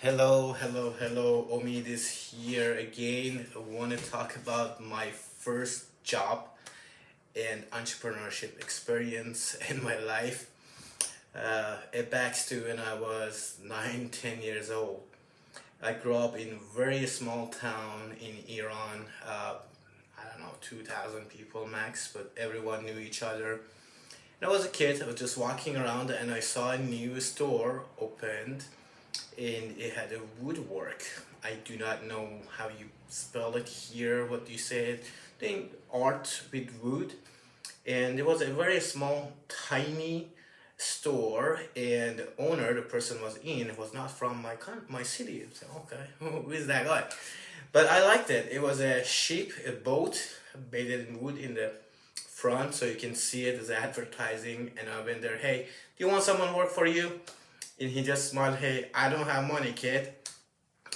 Hello. Omid is here again. I want to talk about my first job and entrepreneurship experience in my life. It backs to when I was 9, 10 years old. I grew up in a very small town in Iran. I don't know, 2,000 people max, but everyone knew each other. And I was a kid, I was just walking around and I saw a new store opened and it had a woodwork. I do not know how you spell it here, what you said. Doing art with wood, and it was a very small, tiny store. And the owner, the person was in, was not from my city. I said, okay, who is that guy? But I liked it. It was a ship, a boat, made in wood in the front, so you can see it as advertising. And I went there. Hey, do you want someone work for you? And he just smiled, hey, I don't have money, kid,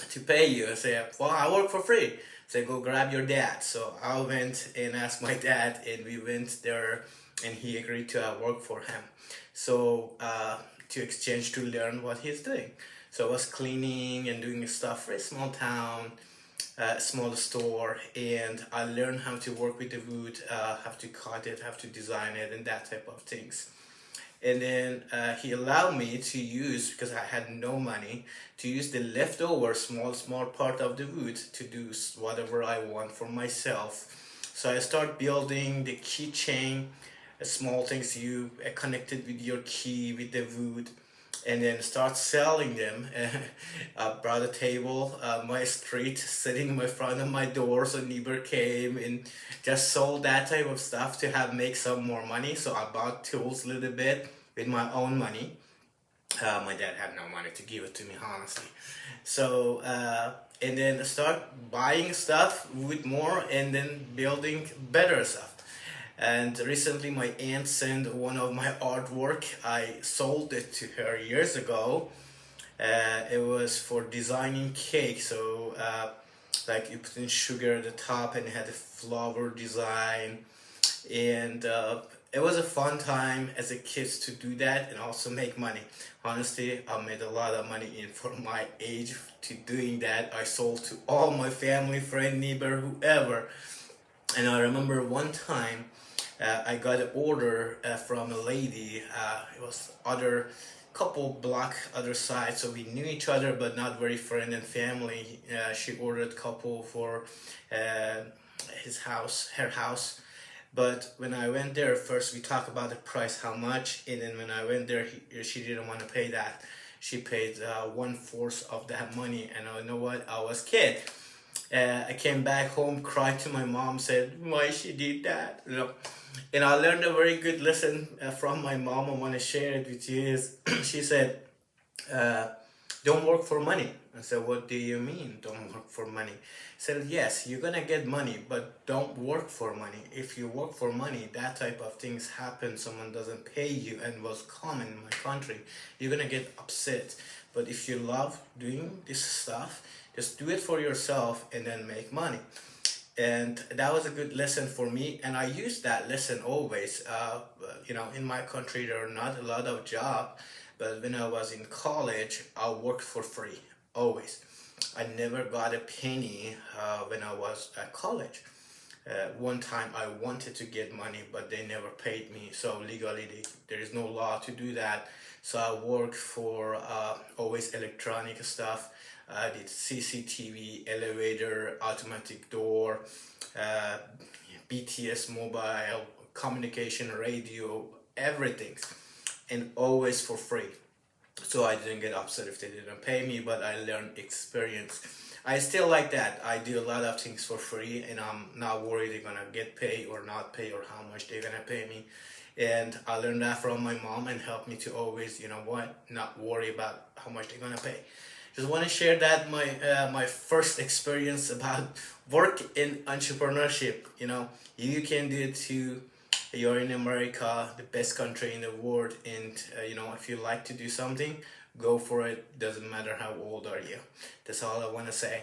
to pay you. I said, well, I work for free. I said, go grab your dad. So I went and asked my dad, and we went there, and he agreed to work for him. So to exchange to learn what he's doing. So I was cleaning and doing stuff for a small town, small store, and I learned how to work with the wood, how to cut it, how to design it, and that type of things. And then he allowed me to use, because I had no money, to use the leftover small part of the wood to do whatever I want for myself. So I start building the keychain, small things you connected with your key with the wood, and then start selling them. I brought a table, my street, sitting in my front of my door, so neighbor came and just sold that type of stuff to have make some more money. So I bought tools a little bit with my own money. My dad had no money to give it to me, honestly. So and then start buying stuff with more, and then building better stuff. And recently my aunt sent one of my artwork. I sold it to her years ago. It was for designing cake. So like you put in sugar at the top and it had a flower design. And it was a fun time as a kid to do that and also make money. Honestly, I made a lot of money in for my age to doing that. I sold to all my family, friend, neighbor, whoever. And I remember one time I got an order from a lady. It was other couple block other side, so we knew each other but not very friend and family. She ordered couple for uh, his house, her house. But when I went there, first we talked about the price, how much, and then when I went there, she didn't want to pay that. She paid 1/4 of that money, and I know what, I was kid. I came back home, cried to my mom, said why she did that, And I learned a very good lesson from my mom. I want to share it with you. Is she said, uh, "Don't work for money." I said, "What do you mean, don't work for money?" She said, "Yes, you're gonna get money, but don't work for money. If you work for money, that type of things happen. Someone doesn't pay you, and was common in my country. You're gonna get upset. But if you love doing this stuff, just do it for yourself and then make money." And that was a good lesson for me, and I use that lesson always. In my country there are not a lot of job, but when I was in college I worked for free, always. I never got a penny when I was at college. One time I wanted to get money, but they never paid me, so legally there is no law to do that. So I worked for always electronic stuff. I did CCTV, elevator, automatic door, uh, BTS mobile, communication, radio, everything, and always for free. So I didn't get upset if they didn't pay me, but I learned experience. I still like that. I do a lot of things for free, and I'm not worried they're gonna get paid or not pay or how much they're gonna pay me. And I learned that from my mom and helped me to always, not worry about how much they're gonna pay. Just want to share that my first experience about work in entrepreneurship. You can do it too. You're in America, the best country in the world, and if you like to do something, go for it. Doesn't matter how old are you. That's all I want to say.